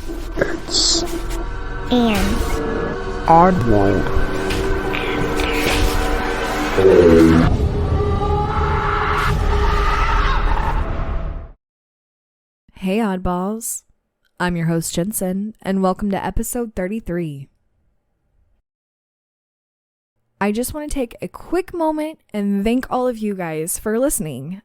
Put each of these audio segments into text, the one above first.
It's and Oddworld. Hey oddballs, I'm your host Jensen, and welcome to episode 33. I just want to take a quick moment and thank all of you guys for listening.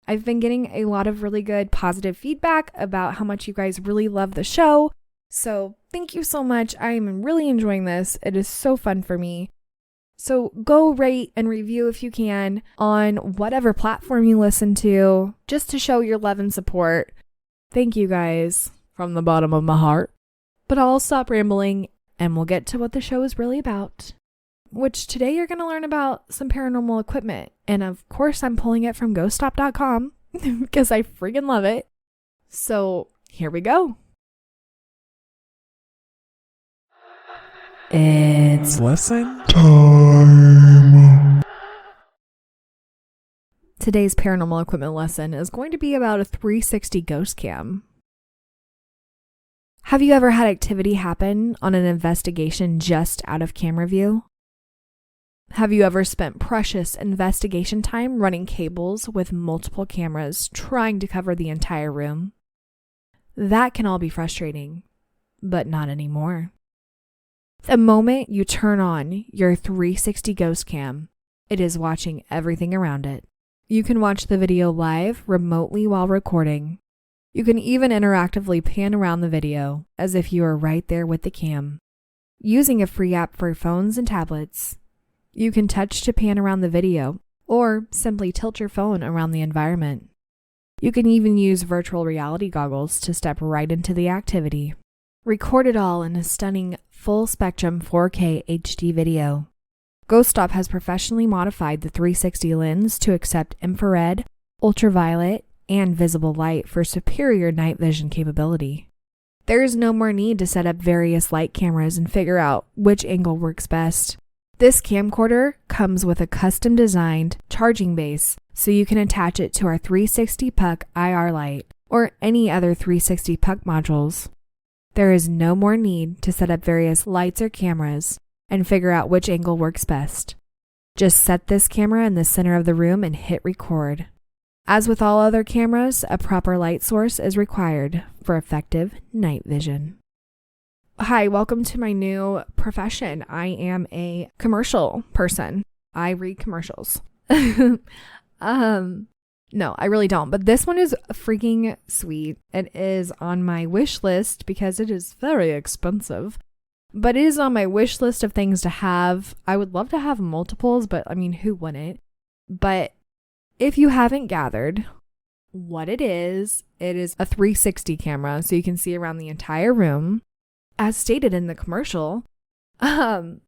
I've been getting a lot of really good positive feedback about how much you guys really love the show, so thank you so much. I am really enjoying this. It is so fun for me. So go rate and review if you can on whatever platform you listen to, just to show your love and support. Thank you guys from the bottom of my heart. But I'll stop rambling and we'll get to what the show is really about. Which today you're going to learn about some paranormal equipment. And of course I'm pulling it from ghoststop.com because I freaking love it. So here we go. It's Lesson time. Today's paranormal equipment lesson is going to be about a 360 ghost cam. Have you ever had activity happen on an investigation just out of camera view? Have you ever spent precious investigation time running cables with multiple cameras trying to cover the entire room? That can all be frustrating, but not anymore. The moment you turn on your 360 ghost cam, it is watching everything around it. You can watch the video live remotely while recording. You can even interactively pan around the video as if you are right there with the cam. Using a free app for phones and tablets, you can touch to pan around the video or simply tilt your phone around the environment. You can even use virtual reality goggles to step right into the activity. Record it all in a stunning full-spectrum 4K HD video. GhostStop has professionally modified the 360 lens to accept infrared, ultraviolet, and visible light for superior night vision capability. There is no more need to set up various light cameras and figure out which angle works best. This camcorder comes with a custom-designed charging base, so you can attach it to our 360 puck IR light or any other 360 puck modules. There is no more need to set up various lights or cameras and figure out which angle works best. Just set this camera in the center of the room and hit record. As with all other cameras, a proper light source is required for effective night vision. Hi, welcome to my new profession. I am a commercial person. I read commercials. No, I really don't. But this one is freaking sweet. It is on my wish list because it is very expensive. But it is on my wish list of things to have. I would love to have multiples, but I mean, who wouldn't? But if you haven't gathered what it is a 360 camera, so you can see around the entire room. As stated in the commercial, it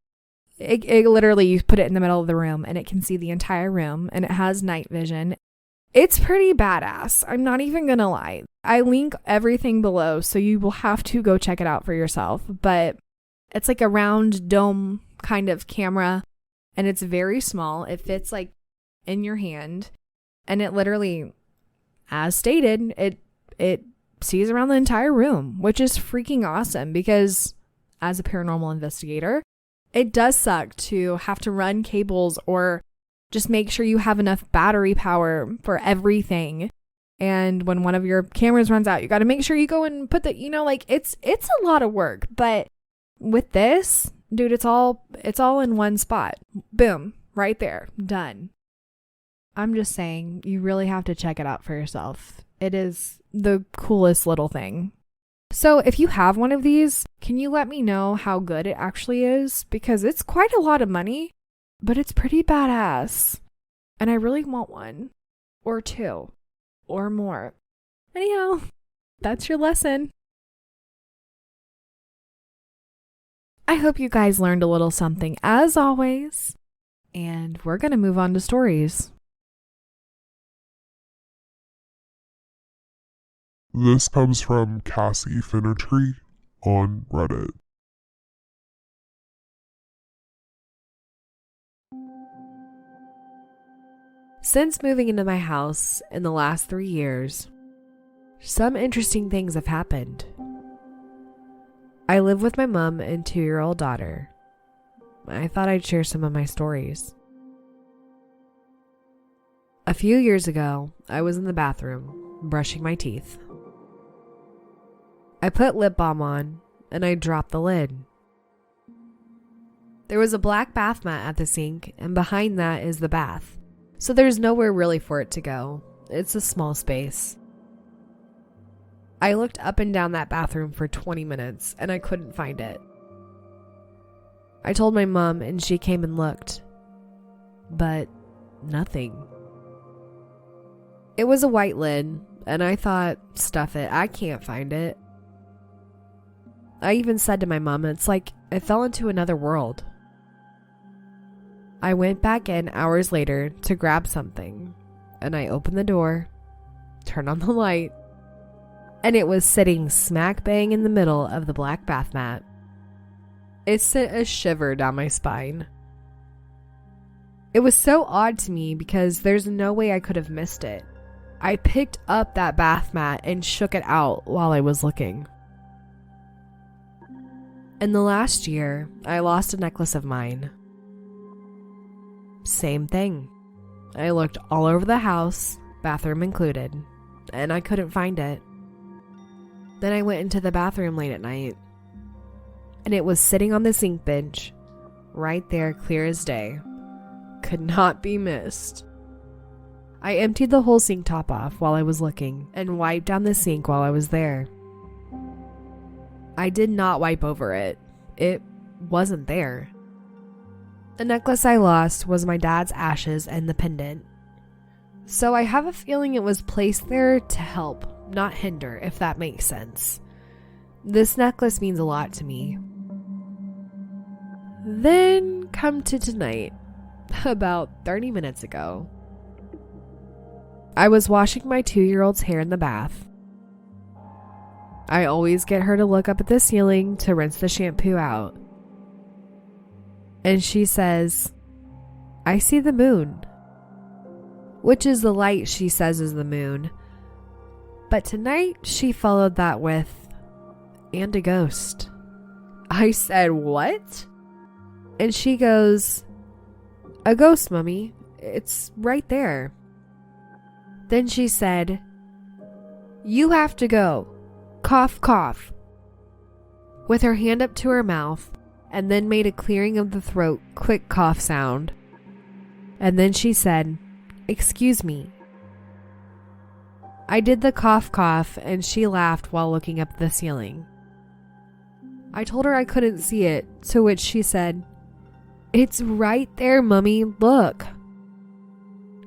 literally, you put it in the middle of the room and it can see the entire room and it has night vision. It's pretty badass. I'm not even gonna lie. I link everything below, so you will have to go check it out for yourself. But it's like a round dome kind of camera and it's very small. It fits like in your hand and it literally, as stated, it sees around the entire room, which is freaking awesome because as a paranormal investigator, it does suck to have to run cables or just make sure you have enough battery power for everything. And when one of your cameras runs out, you got to make sure you go and put the, it's a lot of work. But with this, dude, it's all in one spot. Boom, right there, done. I'm just saying, you really have to check it out for yourself. It is the coolest little thing. So if you have one of these, can you let me know how good it actually is? Because it's quite a lot of money, but it's pretty badass. And I really want one. Or two. Or more. Anyhow, that's your lesson. I hope you guys learned a little something as always. And we're going to move on to stories. This comes from cassiefinnerty on Reddit. Since moving into my house in the last 3 years, some interesting things have happened. I live with my mom and 2-year-old daughter. I thought I'd share some of my stories. A few years ago, I was in the bathroom, brushing my teeth. I put lip balm on, and I dropped the lid. There was a black bath mat at the sink, and behind that is the bath, so there's nowhere really for it to go. It's a small space. I looked up and down that bathroom for 20 minutes, and I couldn't find it. I told my mom, and she came and looked, but nothing. It was a white lid, and I thought, stuff it, I can't find it. I even said to my mom, it's like it fell into another world. I went back in hours later to grab something, and I opened the door, turned on the light, and it was sitting smack bang in the middle of the black bath mat. It sent a shiver down my spine. It was so odd to me because there's no way I could have missed it. I picked up that bath mat and shook it out while I was looking. In the last year, I lost a necklace of mine. Same thing. I looked all over the house, bathroom included, and I couldn't find it. Then I went into the bathroom late at night, and it was sitting on the sink bench, right there, clear as day. Could not be missed. I emptied the whole sink top off while I was looking, and wiped down the sink while I was there. I did not wipe over it. It wasn't there. The necklace I lost was my dad's ashes and the pendant. So I have a feeling it was placed there to help, not hinder, if that makes sense. This necklace means a lot to me. Then come to tonight, about 30 minutes ago. I was washing my 2-year-old's hair in the bath. I always get her to look up at the ceiling to rinse the shampoo out. And she says, "I see the moon." Which is the light she says is the moon. But tonight she followed that with, "And a ghost." I said, "What?" And she goes, "A ghost, Mummy. It's right there." Then she said, "You have to go. Cough, cough," with her hand up to her mouth, and then made a clearing of the throat, quick cough sound. And then she said, "Excuse me." I did the cough cough, and she laughed while looking up at the ceiling. I told her I couldn't see it, to which she said, "It's right there, Mummy, look."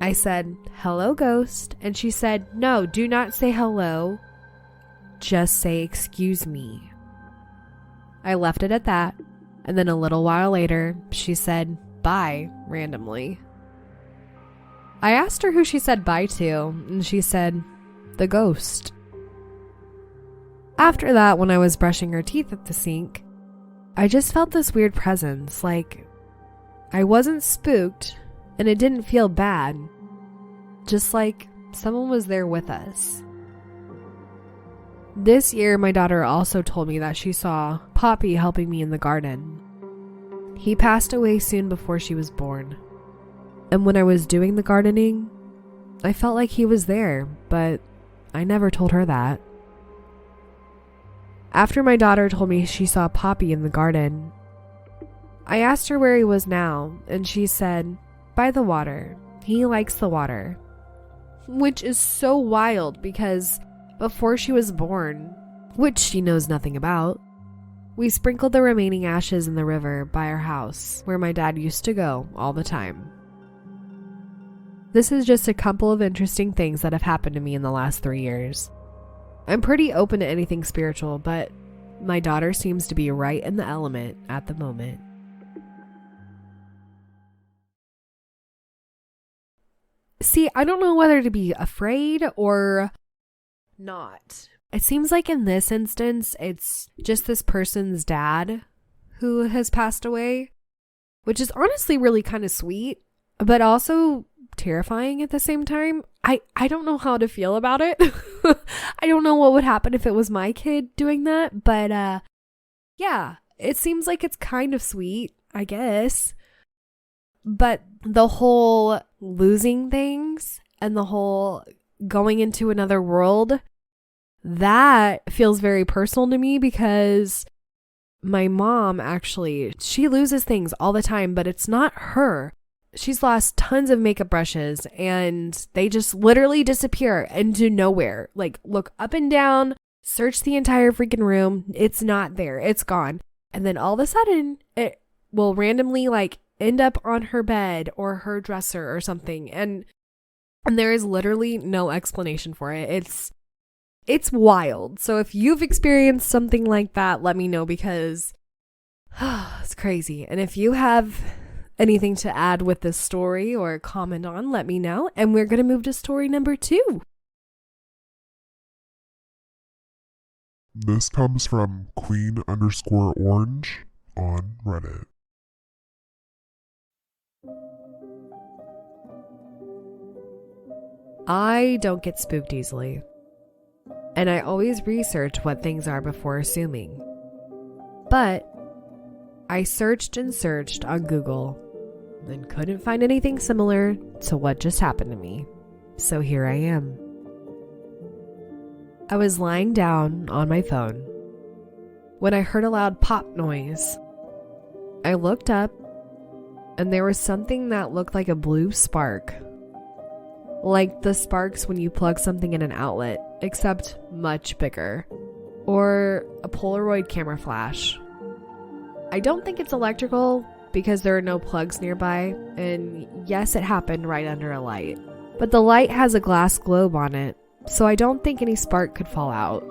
I said, "Hello, ghost," and she said, "No, do not say hello. Just say excuse me." I left it at that, and then a little while later, she said bye randomly. I asked her who she said bye to, and she said, "The ghost." After that, when I was brushing her teeth at the sink, I just felt this weird presence, like I wasn't spooked, and it didn't feel bad, just like someone was there with us. This year, my daughter also told me that she saw Poppy helping me in the garden. He passed away soon before she was born. And when I was doing the gardening, I felt like he was there, but I never told her that. After my daughter told me she saw Poppy in the garden, I asked her where he was now, and she said, "By the water. He likes the water." Which is so wild because before she was born, which she knows nothing about, we sprinkled the remaining ashes in the river by our house, where my dad used to go all the time. This is just a couple of interesting things that have happened to me in the last 3 years. I'm pretty open to anything spiritual, but my daughter seems to be right in the element at the moment. See, I don't know whether to be afraid or not. It seems like in this instance, it's just this person's dad who has passed away, which is honestly really kind of sweet, but also terrifying at the same time. I don't know how to feel about it. I don't know what would happen if it was my kid doing that, but yeah, Yeah, it seems like it's kind of sweet, I guess. But the whole losing things and the whole going into another world, that feels very personal to me because my mom actually, she loses things all the time, but it's not her. She's lost tons of makeup brushes and they just literally disappear into nowhere. Like, look up and down, search the entire freaking room. It's not there. It's gone. And then all of a sudden, it will randomly like end up on her bed or her dresser or something. And there is literally no explanation for it. It's wild. So if you've experienced something like that, let me know because it's crazy. And if you have anything to add with this story or comment on, let me know. And we're going to move to story number 2. This comes from Queen_Orange on Reddit. I don't get spooked easily. And I always research what things are before assuming. But I searched and searched on Google and couldn't find anything similar to what just happened to me. So here I am. I was lying down on my phone when I heard a loud pop noise. I looked up and there was something that looked like a blue spark. Like the sparks when you plug something in an outlet, except much bigger. Or a Polaroid camera flash. I don't think it's electrical because there are no plugs nearby, and yes, it happened right under a light. But the light has a glass globe on it, so I don't think any spark could fall out.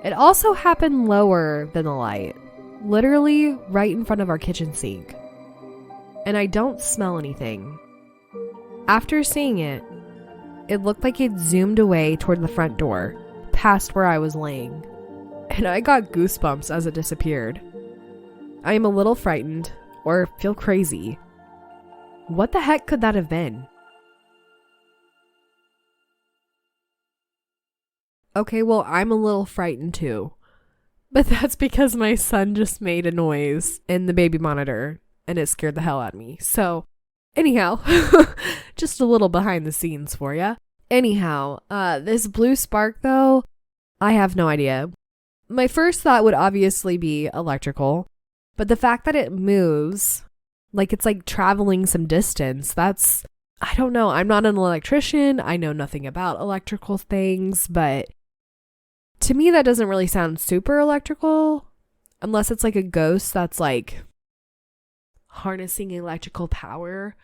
It also happened lower than the light, literally right in front of our kitchen sink. And I don't smell anything. After seeing it, it looked like it zoomed away toward the front door, past where I was laying. And I got goosebumps as it disappeared. I am a little frightened, or feel crazy. What the heck could that have been? Okay, well, I'm a little frightened too. But that's because my son just made a noise in the baby monitor, and it scared the hell out of me. So, anyhow, just a little behind the scenes for ya. Anyhow, this blue spark though, I have no idea. My first thought would obviously be electrical, but the fact that it moves, like it's like traveling some distance, that's, I don't know. I'm not an electrician. I know nothing about electrical things, but to me that doesn't really sound super electrical unless it's like a ghost that's like harnessing electrical power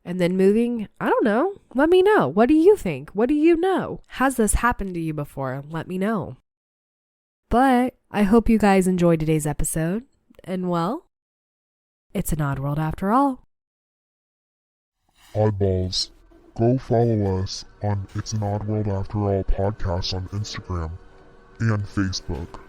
and then moving. I don't know. Let me know. What do you think? What do you know? Has this happened to you before? Let me know. But I hope you guys enjoyed today's episode. And well, it's an odd world after all. Oddballs, go follow us on It's an Odd World After All podcast on Instagram and Facebook.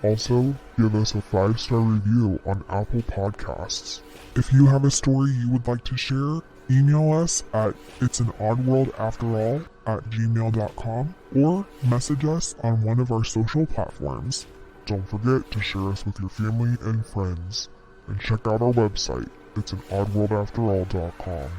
Also, give us a 5-star review on Apple Podcasts. If you have a story you would like to share, email us at it'sanoddworldafterall@gmail.com or message us on one of our social platforms. Don't forget to share us with your family and friends. And check out our website, it'sanoddworldafterall.com.